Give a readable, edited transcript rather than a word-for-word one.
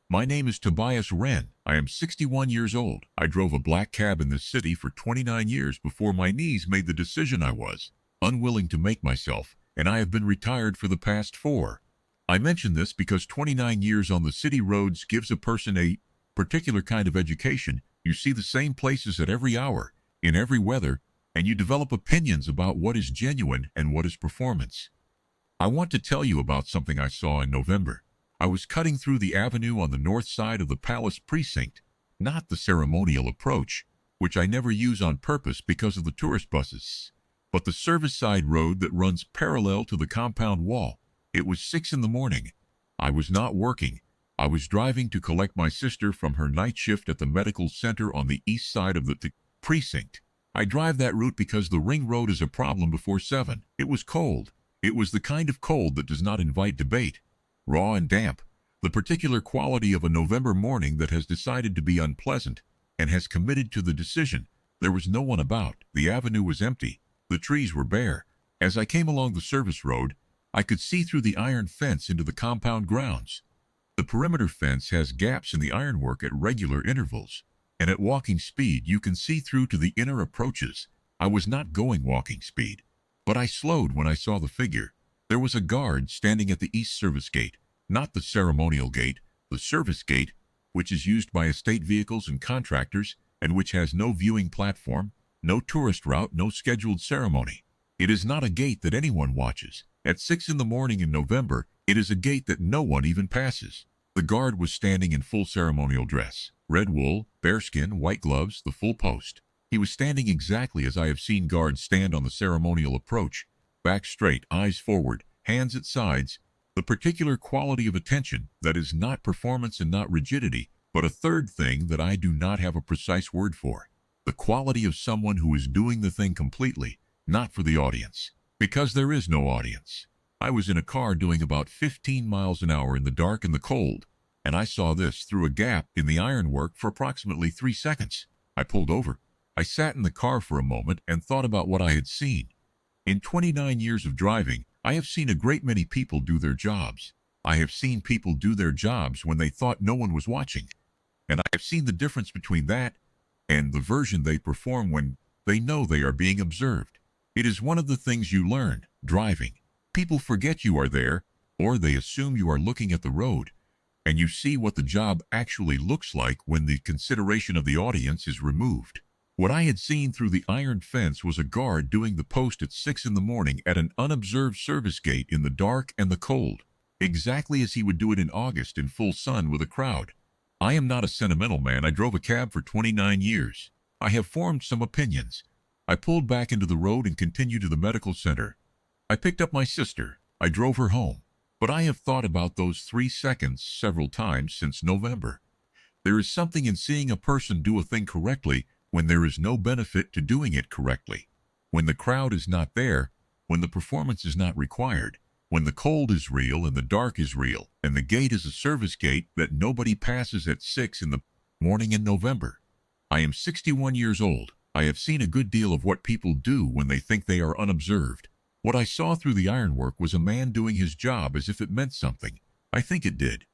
My name is Tobias Wren. I am 61 years old. I drove a black cab in this city for 29 years before my knees made the decision I was unwilling to make myself, and I have been retired for the past 4. I mention this because 29 years on the city roads gives a person a particular kind of education. You see the same places at every hour, in every weather, and you develop opinions about what is genuine and what is performance. I want to tell you about something I saw in November. I was cutting through the avenue on the north side of the Palace precinct, not the ceremonial approach, which I never use on purpose because of the tourist buses, but the service side road that runs parallel to the compound wall. It was 6 in the morning. I was not working. I was driving to collect my sister from her night shift at the medical center on the east side of the precinct. I drive that route because the ring road is a problem before 7. It was cold. It was the kind of cold that does not invite debate. Raw and damp, the particular quality of a November morning that has decided to be unpleasant and has committed to the decision. There was no one about. The avenue was empty. The trees were bare. As I came along the service road, I could see through the iron fence into the compound grounds. The perimeter fence has gaps in the ironwork at regular intervals, and at walking speed you can see through to the inner approaches. I was not going walking speed, but I slowed when I saw the figure. There was a guard standing at the east service gate, not the ceremonial gate, the service gate, which is used by estate vehicles and contractors, and which has no viewing platform, no tourist route, no scheduled ceremony. It is not a gate that anyone watches. At 6 in the morning in November, it is a gate that no one even passes. The guard was standing in full ceremonial dress, red wool, bearskin, white gloves, the full post. He was standing exactly as I have seen guards stand on the ceremonial approach, back straight, eyes forward, hands at sides, the particular quality of attention that is not performance and not rigidity, but a third thing that I do not have a precise word for. The quality of someone who is doing the thing completely, not for the audience, because there is no audience. I was in a car doing about 15 miles an hour in the dark and the cold, and I saw this through a gap in the ironwork for approximately 3 seconds. I pulled over. I sat in the car for a moment and thought about what I had seen. In 29 years of driving, I have seen a great many people do their jobs. I have seen people do their jobs when they thought no one was watching. And I have seen the difference between that and the version they perform when they know they are being observed. It is one of the things you learn, driving. People forget you are there, or they assume you are looking at the road, and you see what the job actually looks like when the consideration of the audience is removed. What I had seen through the iron fence was a guard doing the post at 6 in the morning at an unobserved service gate in the dark and the cold, exactly as he would do it in August in full sun with a crowd. I am not a sentimental man. I drove a cab for 29 years. I have formed some opinions. I pulled back into the road and continued to the medical center. I picked up my sister. I drove her home. But I have thought about those 3 seconds several times since November. There is something in seeing a person do a thing correctly when there is no benefit to doing it correctly, when the crowd is not there, when the performance is not required, when the cold is real and the dark is real, and the gate is a service gate that nobody passes at 6 in the morning in November. I am 61 years old. I have seen a good deal of what people do when they think they are unobserved. What I saw through the ironwork was a man doing his job as if it meant something. I think it did.